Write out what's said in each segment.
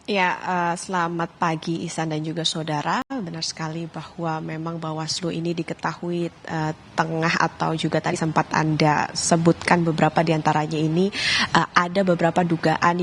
Ya, selamat pagi Ihsan dan juga saudara. Benar sekali bahwa memang Bawaslu ini diketahui tengah atau juga tadi sempat Anda sebutkan beberapa di antaranya ini ada beberapa dugaan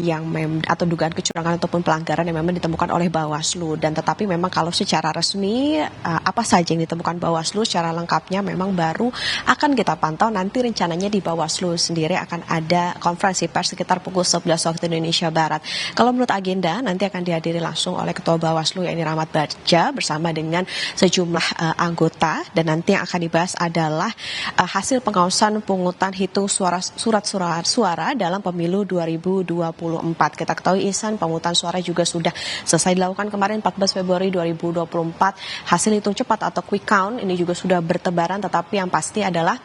atau dugaan kecurangan ataupun pelanggaran yang memang ditemukan oleh Bawaslu, dan tetapi memang kalau secara resmi apa saja yang ditemukan Bawaslu secara lengkapnya memang baru akan kita pantau nanti. Rencananya di Bawaslu sendiri akan ada konferensi pers sekitar pukul 11 waktu Indonesia Barat. Kalau menurut agenda nanti akan dihadiri langsung oleh Ketua Bawaslu yakni Rahmat Bagja bersama dengan sejumlah anggota, dan nanti yang akan dibahas adalah hasil pengawasan pungutan hitung surat suara dalam pemilu 2024. Kita ketahui Ihsan, pemungutan suara juga sudah selesai dilakukan kemarin 14 Februari 2024. Hasil hitung cepat atau quick count ini juga sudah bertebaran, tetapi yang pasti adalah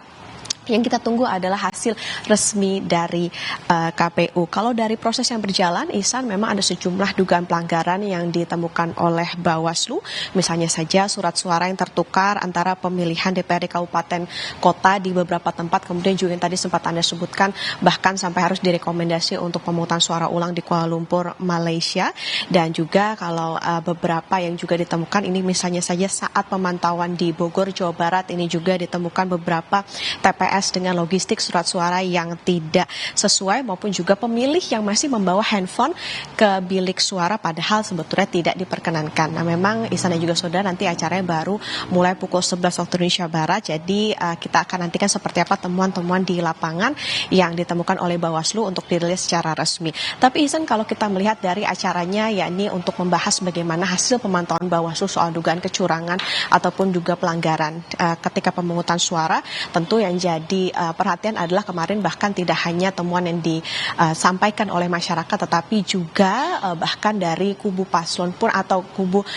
yang kita tunggu adalah hasil resmi dari KPU. Kalau dari proses yang berjalan, Ihsan, memang ada sejumlah dugaan pelanggaran yang ditemukan oleh Bawaslu. Misalnya saja surat suara yang tertukar antara pemilihan DPRD Kabupaten Kota di beberapa tempat. Kemudian juga yang tadi sempat Anda sebutkan, bahkan sampai harus direkomendasi untuk pemungutan suara ulang di Kuala Lumpur, Malaysia. Dan juga kalau beberapa yang juga ditemukan ini misalnya saja saat pemantauan di Bogor, Jawa Barat, ini juga ditemukan beberapa TPS dengan logistik surat suara yang tidak sesuai, maupun juga pemilih yang masih membawa handphone ke bilik suara padahal sebetulnya tidak diperkenankan. Nah, memang Ihsan dan juga saudara, nanti acaranya baru mulai pukul 11 waktu Indonesia Barat, jadi kita akan nantikan seperti apa temuan-temuan di lapangan yang ditemukan oleh Bawaslu untuk dirilis secara resmi. Tapi Ihsan, kalau kita melihat dari acaranya yakni untuk membahas bagaimana hasil pemantauan Bawaslu soal dugaan kecurangan ataupun juga pelanggaran ketika pemungutan suara, tentu yang jadi perhatian adalah kemarin bahkan tidak hanya temuan yang disampaikan oleh masyarakat, tetapi juga bahkan dari kubu paslon pun atau kubu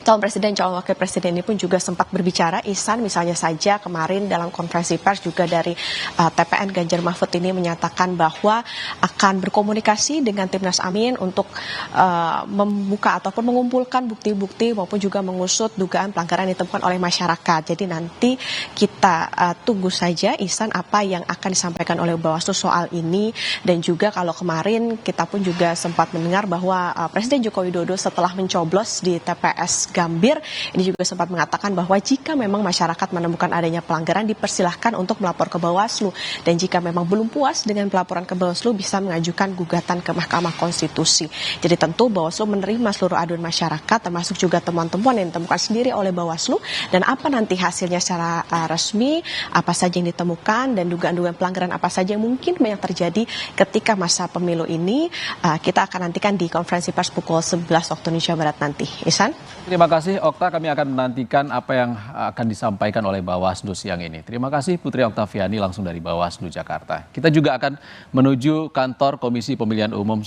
calon presiden, calon wakil presiden ini pun juga sempat berbicara. Ihsan, misalnya saja kemarin dalam konferensi pers juga dari TPN Ganjar Mahfud ini menyatakan bahwa akan berkomunikasi dengan Timnas Amin untuk membuka ataupun mengumpulkan bukti-bukti maupun juga mengusut dugaan pelanggaran yang ditemukan oleh masyarakat. Jadi nanti kita tunggu saja Ihsan apa yang akan disampaikan oleh Bawaslu soal ini. Dan juga kalau kemarin kita pun juga sempat mendengar bahwa Presiden Joko Widodo setelah mencoblos di TPS Gambir ini juga sempat mengatakan bahwa jika memang masyarakat menemukan adanya pelanggaran dipersilahkan untuk melapor ke Bawaslu, dan jika memang belum puas dengan pelaporan ke Bawaslu bisa mengajukan gugatan ke Mahkamah Konstitusi. Jadi tentu Bawaslu menerima seluruh aduan masyarakat termasuk juga temuan-temuan yang ditemukan sendiri oleh Bawaslu, dan apa nanti hasilnya secara resmi, apa saja yang ditemukan dan dugaan-dugaan pelanggaran apa saja yang mungkin yang terjadi ketika masa pemilu ini, kita akan nantikan di konferensi pers pukul 11 waktu Indonesia Barat nanti. Ihsan? Terima kasih Okta, kami akan menantikan apa yang akan disampaikan oleh Bawaslu siang ini. Terima kasih Putri Oktaviani langsung dari Bawaslu Jakarta. Kita juga akan menuju kantor Komisi Pemilihan Umum